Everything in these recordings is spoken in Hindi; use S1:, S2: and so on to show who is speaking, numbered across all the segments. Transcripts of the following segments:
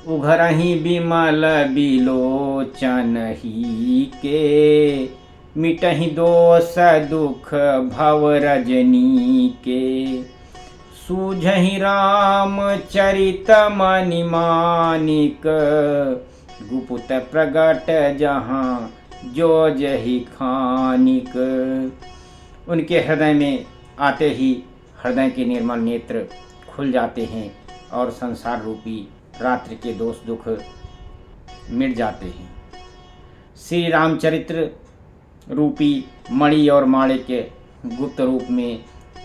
S1: उघरहि बिमल बिलोचन ही के, मिटहि दोष दुख भव रजनी के। सूझहि राम चरित मनि मानिक, गुपुत प्रगट जहाँ जो जहि खानिक। उनके हृदय में आते ही हृदय के निर्मल नेत्र खुल जाते हैं और संसार रूपी रात्रि के दोष दुख मिट जाते हैं। श्री रामचरित्र रूपी मणि और माणिक्य गुप्त रूप में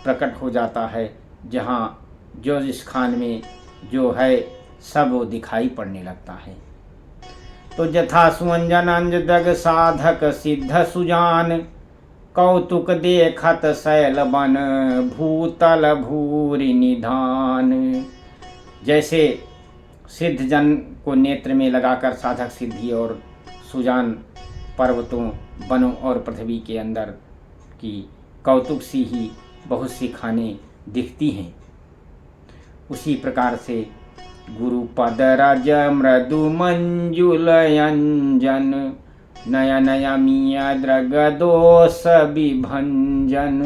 S1: प्रकट हो जाता है, जहाँ जो जिस खान में जो है सब वो दिखाई पड़ने लगता है। तो जथा सुअंजन अंजदग साधक सिद्ध सुजान, कौतुक देखत शैल बन भूतल भूरि निधान। जैसे सिद्ध जन को नेत्र में लगाकर साधक सिद्धि और सुजान पर्वतों वनों और पृथ्वी के अंदर की कौतुक सी ही बहुत सी खानें दिखती हैं, उसी प्रकार से गुरु पद रज मृदु मंजुल अंजन, नया नया मिया द्रग दोष विभंजन।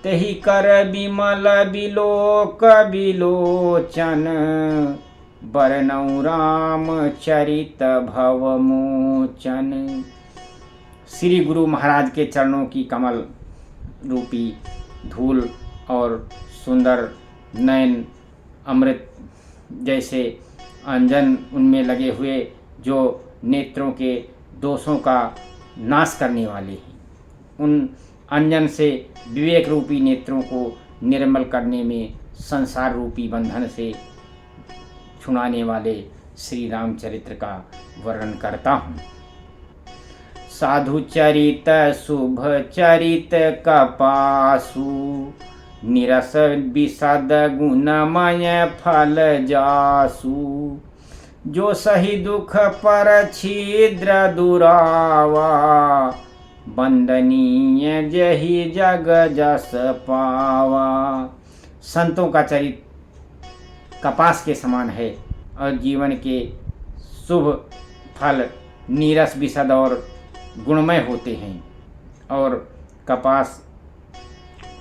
S1: तहि कर बिमल बिलोक बिलोचन, बरनौ राम चरित भव मोचन। श्री गुरु महाराज के चरणों की कमल रूपी धूल और सुंदर नयन अमृत जैसे अंजन उनमें लगे हुए, जो नेत्रों के दोषों का नाश करने वाले हैं। उन अंजन से विवेक रूपी नेत्रों को निर्मल करने में संसार रूपी बंधन से छुड़ाने वाले श्री रामचरित्र का वर्णन करता हूँ। साधु चरित शुभ चरित कपासु, निरस विशद गुणमय फल जासु। जो सही दुख पर छिद्र दुरावा, वंदनीय जहि जग जस पावा। संतों का चरित कपास के समान है और जीवन के शुभ फल नीरस विशद और गुणमय होते हैं, और कपास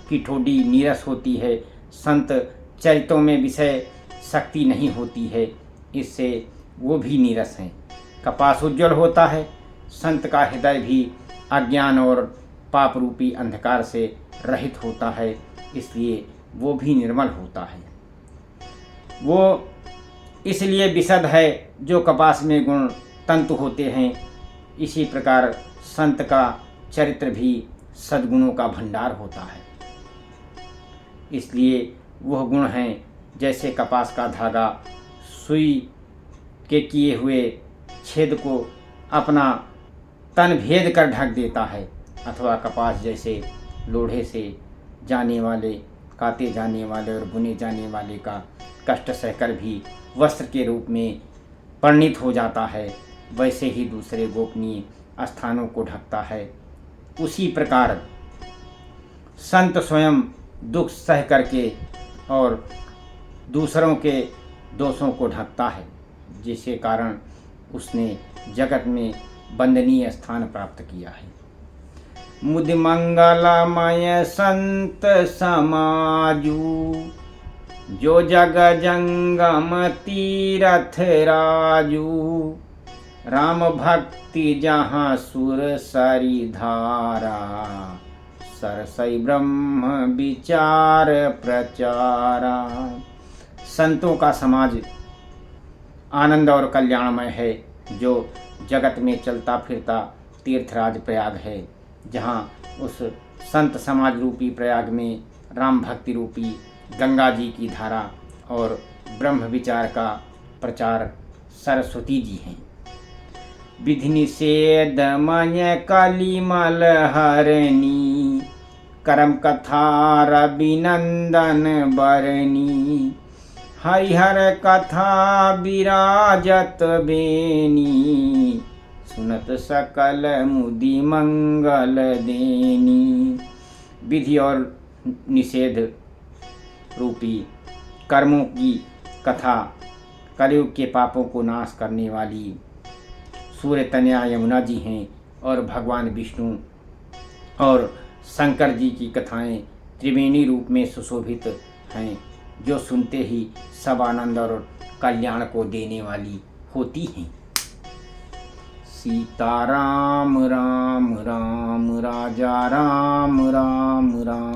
S1: की ठोडी नीरस होती है। संत चरितों में विषय शक्ति नहीं होती है, इससे वो भी नीरस हैं। कपास उज्जवल होता है, संत का हृदय भी अज्ञान और पाप रूपी अंधकार से रहित होता है, इसलिए वो भी निर्मल होता है। वो इसलिए विशद है जो कपास में गुण तंतु होते हैं। इसी प्रकार संत का चरित्र भी सद्गुणों का भंडार होता है, इसलिए वह गुण हैं जैसे कपास का धागा सुई के किए हुए छेद को अपना तन भेद कर ढक देता है, अथवा कपास जैसे लोढ़े से जाने वाले, काते जाने वाले और बुने जाने वाले का कष्ट सहकर भी वस्त्र के रूप में परिणित हो जाता है, वैसे ही दूसरे गोपनीय स्थानों को ढकता है। उसी प्रकार संत स्वयं दुख सह करके और दूसरों के दोषों को ढकता है, जिसके कारण उसने जगत में वंदनीय स्थान प्राप्त किया है। मुद मंगलमय संत समाजू, जो जग जंगम तीरथ राजू। राम भक्ति जहाँ सुर सरी धारा, सरसई ब्रह्म विचार प्रचारा। संतों का समाज आनंद और कल्याणमय है, जो जगत में चलता फिरता तीर्थराज प्रयाग है, जहाँ उस संत समाज रूपी प्रयाग में राम भक्ति रूपी गंगा जी की धारा और ब्रह्म विचार का प्रचार सरस्वती जी हैं। विधि निषेध मय कलिमल हरणी, करम कथा रविनंदन बरनी। हरिहर कथा विराजत बेनी, सुनत सकल मुदि मंगल देनी। विधि और निषेध रूपी कर्मों की कथा कलयुग के पापों को नाश करने वाली सूर्य तनया यमुना जी हैं और भगवान विष्णु और शंकर जी की कथाएं त्रिवेणी रूप में सुशोभित हैं, जो सुनते ही सब आनंद और कल्याण को देने वाली होती हैं। सीताराम राम राम राजा राम राम राम।